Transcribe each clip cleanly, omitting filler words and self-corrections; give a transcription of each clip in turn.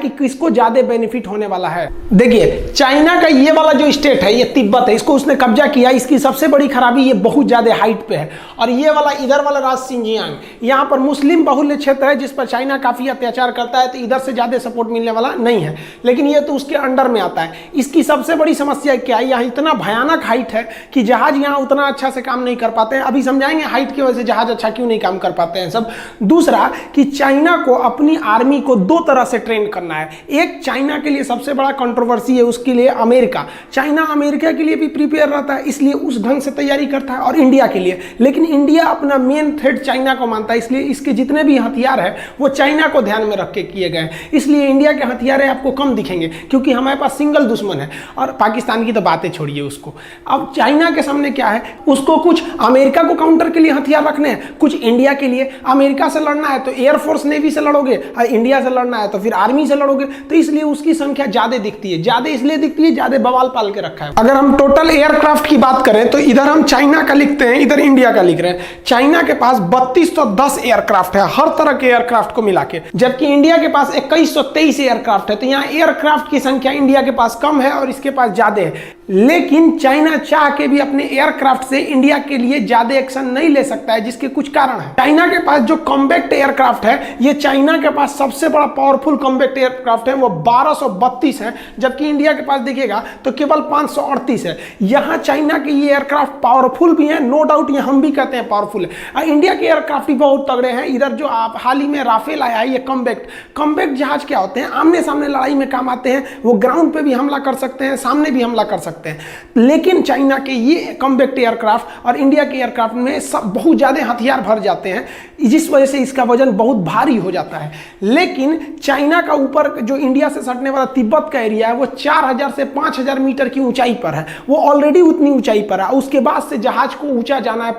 कि किसको ज्यादा बेनिफिट होने वाला है। देखिए चाइना का ये वाला जो स्टेट है, ये तिब्बत है, इसको उसने कब्जा किया। इसकी सबसे बड़ी खराबी ये बहुत ज्यादा हाइट पे है। और ये वाला इधर वाला राज्य सिंजियांग, यहाँ पर मुस्लिम बहुल्य क्षेत्र है जिस पर चाइना काफी अत्याचार करता है, तो इधर से ज्यादा सपोर्ट मिलने वाला नहीं है। लेकिन ये तो उसके अंडर में आता है। इसकी सबसे बड़ी समस्या क्या है, यहाँ इतना भयानक हाइट है कि जहाज यहाँ उतना अच्छा से काम नहीं कर पाते हैं। अभी समझाएंगे हाइट की वजह से जहाज अच्छा क्यों नहीं काम कर पाते हैं सब। दूसरा कि चाइना को अपनी आर्मी को दो तरह से ट्रेन करना है। एक चाइना के लिए सबसे बड़ा कंट्रोवर्सी है, उसके लिए अमेरिका। चाइना अमेरिका के लिए भी प्रिपेयर रहता है, इसलिए उस ढंग से तैयारी करता है, और इंडिया के लिए। लेकिन इंडिया अपना मेन थ्रेट चाइना को मानता है, इसलिए इसके जितने भी हथियार है वो चाइना को ध्यान में रख के किए गए। इसलिए इंडिया के हथियार आपको कम दिखेंगे क्योंकि हमारे पास सिंगल दुश्मन है। और पाकिस्तान की तो बातें छोड़िए उसको। अब चाइना के सामने क्या है, उसको कुछ अमेरिका को काउंटर के लिए हथियार रखने हैं, कुछ इंडिया के लिए। अमेरिका से लड़ना है तो एयरफोर्स नेवी से लड़ोगे, और इंडिया से लड़ना है तो फिर आर्मी से लड़ोगे। तो इसलिए उसकी संख्या ज्यादा दिखती है। ज्यादा इसलिए दिखती है, ज्यादा बवाल पाल के रखा है। अगर हम टोटल एयरक्राफ्ट की बात करें तो इधर हम चाइना का लिखते हैं, इधर इंडिया का लिख रहे हैं। चाइना के पास 3210 एयरक्राफ्ट है, हर तरह के एयरक्राफ्ट को मिला के, जबकि इंडिया के पास 2123 एयरक्राफ्ट है। तो यहाँ एयरक्राफ्ट की संख्या इंडिया के पास कम है और इसके पास ज्यादा है। लेकिन चाइना चाह के भी अपने एयरक्राफ्ट से इंडिया के लिए ज्यादा एक्शन नहीं ले सकता है, जिसके कुछ कारण है। चाइना के पास जो कॉम्बैक्ट एयरक्राफ्ट है, ये चाइना के पास सबसे बड़ा पावरफुल कॉम्बैक्ट एयरक्राफ्ट है, वो 1232 है, जबकि इंडिया के पास देखिएगा तो केवल 538 है। यहाँ चाइना के ये एयरक्राफ्ट पावरफुल भी है, नो डाउट, ये हम भी कहते हैं पावरफुल है। इंडिया के एयरक्राफ्ट भी बहुत तगड़े हैं। इधर जो आप हाल ही में राफेल आया है, ये कॉम्बैक्ट जहाज क्या होते हैं, आमने सामने लड़ाई में काम आते हैं। वो ग्राउंड पे भी हमला कर सकते हैं, सामने भी हमला कर सकते हैं। लेकिन चाइना के ये कॉम्बैक्ट एयरक्राफ्ट और इंडिया के एयरक्राफ्ट में सब बहुत ज्यादा हथियार भर जाते हैं, जिस वजह से इसका वजन बहुत भारी हो जाता है। लेकिन चाइना का ऊपर जो इंडिया से सटने वाला तिब्बत का एरिया है, वो 4000 से 5000 मीटर की ऊंचाई पर है। वो ऑलरेडी उतनी ऊंचाई पर है। उसके बाद से जहाज को ऊंचा जाना है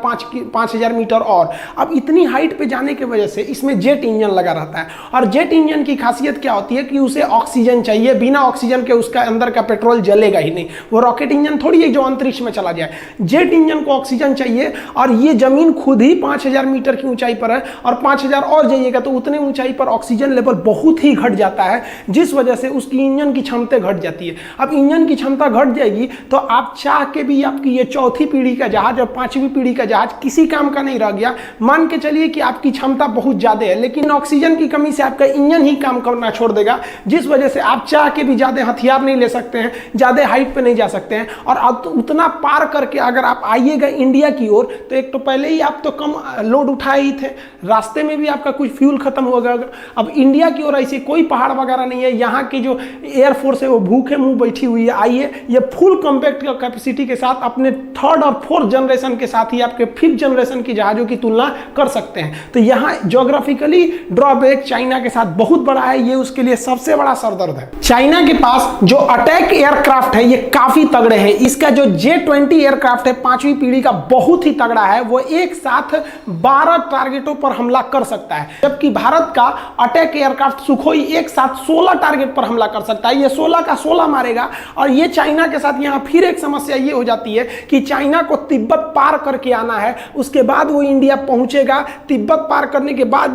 5000 मीटर। और अब इतनी हाइट पे जाने की वजह से इसमें जेट इंजन लगा रहता है। और जेट इंजन की खासियत क्या होती है कि उसे ऑक्सीजन चाहिए। बिना ऑक्सीजन के उसका अंदर का पेट्रोल जलेगा ही नहीं। वो रॉकेट इंजन थोड़ी है जो अंतरिक्ष में चला जाए। जेट इंजन को ऑक्सीजन चाहिए। और ये जमीन खुद ही 5000 मीटर की ऊंचाई पर है, और 5000 और जाइएगा तो उतने ऊंचाई पर ऑक्सीजन लेवल बहुत ही घट जाता है, जिस वजह से उसकी इंजन की क्षमता घट जाती है। अब इंजन की क्षमता घट जाएगी तो आप चाह के भी आपकी ये चौथी पीढ़ी का जहाज और पांचवी पीढ़ी का जहाज किसी काम का नहीं रह गया। मान के चलिए कि आपकी क्षमता बहुत ज्यादा है, लेकिन ऑक्सीजन की कमी से आपका इंजन ही काम करना छोड़ देगा, जिस वजह से आप चाह के भी ज्यादा हथियार नहीं ले सकते हैं, ज्यादा हाइट पे नहीं जा सकते हैं। और अब तो उतना पार करके अगर आप आइएगा इंडिया की ओर, तो एक तो पहले ही आप तो कम लोड उठाए ही थे, रास्ते में भी आपका कुछ फ्यूल खत्म हो गया। अब इंडिया की ओर ऐसे कोई पहाड़ वगैरह नहीं है। यहाँ की जो एयरफोर्स है वो भूखे मुंह बैठी हुई है। आइए, ये फुल कॉम्पैक्ट कैपेसिटी के साथ अपने थर्ड और फोर्थ जनरेशन के साथ ही आपके फिफ्थ जनरेशन की जहाजों की तुलना कर सकते हैं। तो यहाँ ज्योग्राफिकली ड्रॉबैक चाइना के साथ बहुत बड़ा है, ये उसके लिए सबसे बड़ा सरदर्द है। चाइना के पास जो अटैक एयरक्राफ्ट है ये काफी तगड़े हैं। इसका जो J-20 एयरक्राफ्ट है पांचवी पीढ़ी का, बहुत ही तगड़ा है। वो एक साथ 12 टारगेटों पर हमला कर सकता है, जबकि भारत का अटैक एयरक्राफ्ट सुखोई एक साथ 16 टारगेट पर हमला कर सकता है। ये 16 का 16 मारेगा। और ये चाइना के साथ यहाँ फिर एक समस्या ये हो जाती है कि चाइना को तिब्बत पार करके आना है, उसके बाद वो इंडिया पहुंचेगा। तिब्बत पार करने के बाद